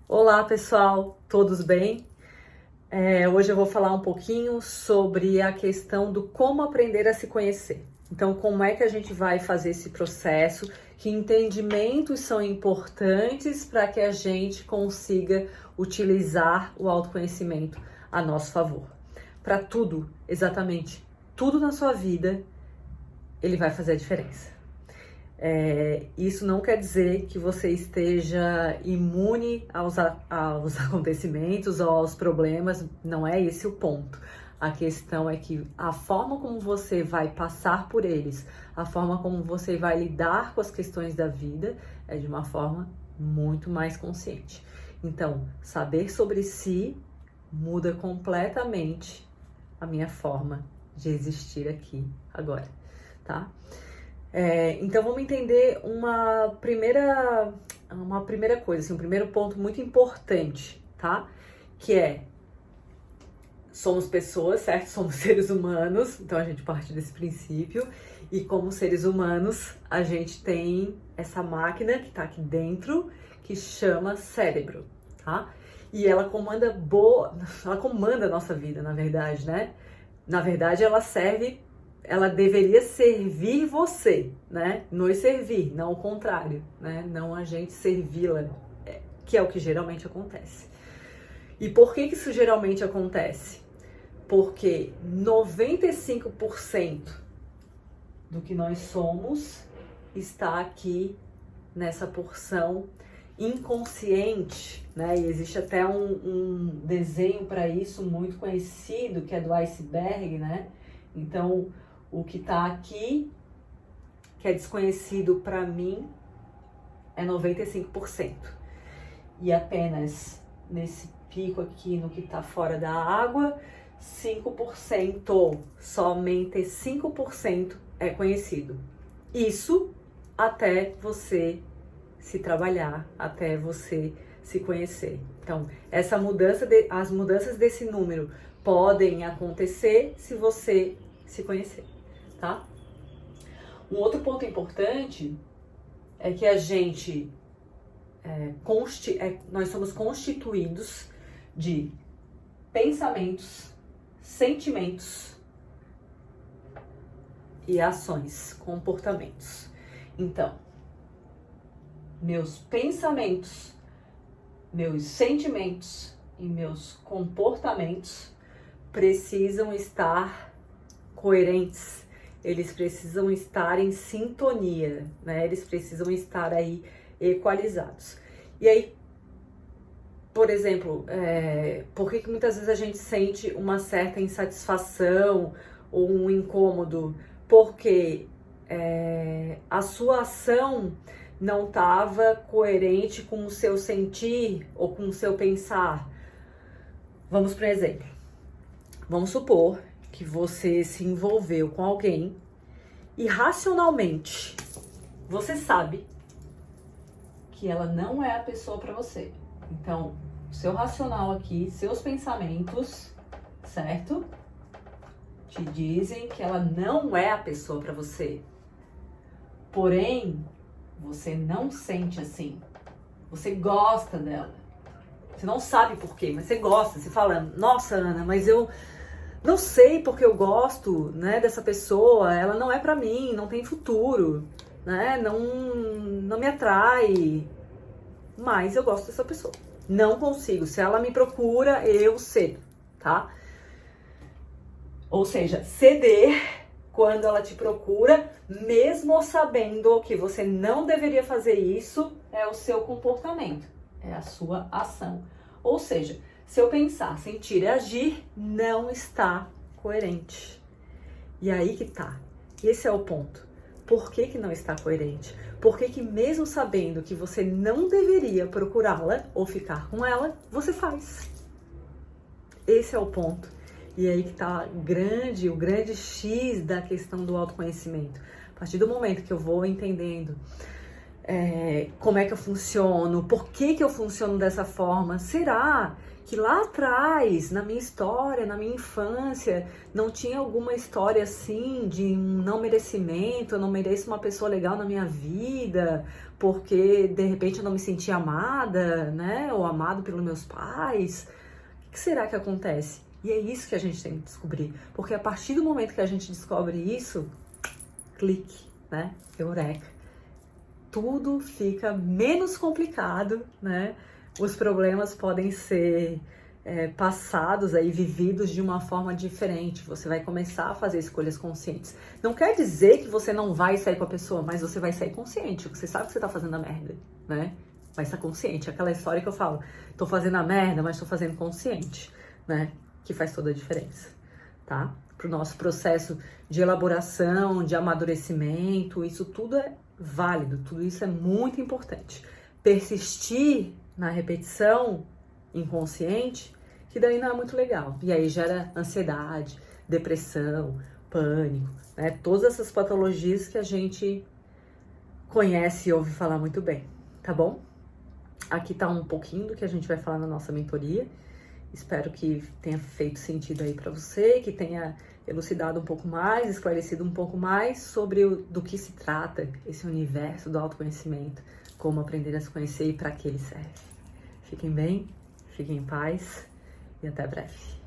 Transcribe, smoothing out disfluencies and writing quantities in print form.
Olá pessoal, todos bem? Hoje eu vou falar um pouquinho sobre a questão do como aprender a se conhecer. Então, como é que a gente vai fazer esse processo? Que entendimentos são importantes para que a gente consiga utilizar o autoconhecimento a nosso favor? Para tudo, exatamente tudo na sua vida, ele vai fazer a diferença. Isso não quer dizer que você esteja imune aos acontecimentos ou aos problemas, não é esse o ponto. A questão é que a forma como você vai passar por eles, a forma como você vai lidar com as questões da vida é de uma forma muito mais consciente. Então, saber sobre si muda completamente a minha forma de existir aqui agora, tá? Então vamos entender uma primeira coisa, assim, um primeiro ponto muito importante, tá? Que é, somos pessoas, certo? Somos seres humanos, então a gente parte desse princípio, e como seres humanos, a gente tem essa máquina que tá aqui dentro, que chama cérebro, tá? E ela comanda a nossa vida, na verdade, né? Na verdade, ela deveria servir você, né? Nos servir, não o contrário, né? Não a gente servi-la, que é o que geralmente acontece. E por que isso geralmente acontece? Porque 95% do que nós somos está aqui nessa porção inconsciente, né? E existe até um desenho para isso muito conhecido, que é do iceberg, né? Então, o que está aqui, que é desconhecido para mim, é 95%. E apenas nesse pico aqui, no que está fora da água, 5%, somente 5% é conhecido. Isso até você se trabalhar, até você se conhecer. Então, as mudanças desse número podem acontecer se você se conhecer, tá? Um outro ponto importante é que nós somos constituídos de pensamentos, sentimentos e ações, comportamentos. Então, meus pensamentos, meus sentimentos e meus comportamentos precisam estar coerentes, eles precisam estar em sintonia, né? Eles precisam estar aí equalizados. E aí, por exemplo, por que muitas vezes a gente sente uma certa insatisfação ou um incômodo? Porque a sua ação não estava coerente com o seu sentir ou com o seu pensar. Vamos para um exemplo. Vamos supor que você se envolveu com alguém e racionalmente você sabe que ela não é a pessoa para você. Então, seu racional aqui, seus pensamentos, certo? Te dizem que ela não é a pessoa para você. Porém, você não sente assim. Você gosta dela. Você não sabe por quê, mas você gosta. Você fala, nossa, Ana, mas eu não sei porque eu gosto, né, dessa pessoa. Ela não é pra mim, não tem futuro, né? Não me atrai. Mas eu gosto dessa pessoa. Não consigo. Se ela me procura, eu cedo, tá? Ou seja, ceder quando ela te procura, mesmo sabendo que você não deveria fazer isso, é o seu comportamento, é a sua ação. Ou seja, se eu pensar, sentir e agir, não está coerente. E aí que tá. Esse é o ponto. Por que não está coerente? Por que mesmo sabendo que você não deveria procurá-la ou ficar com ela, você faz? Esse é o ponto. E aí que tá o grande X da questão do autoconhecimento. A partir do momento que eu vou entendendo como é que eu funciono, por que que eu funciono dessa forma, será que lá atrás, na minha história, na minha infância, não tinha alguma história assim de um não merecimento, eu não mereço uma pessoa legal na minha vida, porque de repente eu não me senti amada, né, ou amado pelos meus pais? O que será que acontece? E é isso que a gente tem que descobrir, porque a partir do momento que a gente descobre isso, clique, né, eureka, tudo fica menos complicado, né? Os problemas podem ser passados aí, vividos de uma forma diferente. Você vai começar a fazer escolhas conscientes. Não quer dizer que você não vai sair com a pessoa, mas você vai sair consciente. Você sabe que você tá fazendo a merda, né? Vai estar consciente. Aquela história que eu falo, tô fazendo a merda, mas tô fazendo consciente, né? Que faz toda a diferença, tá? Pro nosso processo de elaboração, de amadurecimento, isso tudo é válido, tudo isso é muito importante. Persistir na repetição inconsciente, que daí não é muito legal. E aí gera ansiedade, depressão, pânico, né? Todas essas patologias que a gente conhece e ouve falar muito bem, tá bom? Aqui tá um pouquinho do que a gente vai falar na nossa mentoria. Espero que tenha feito sentido aí para você, que tenha elucidado um pouco mais, esclarecido um pouco mais sobre do que se trata esse universo do autoconhecimento, como aprender a se conhecer e para que ele serve. Fiquem bem, fiquem em paz e até breve.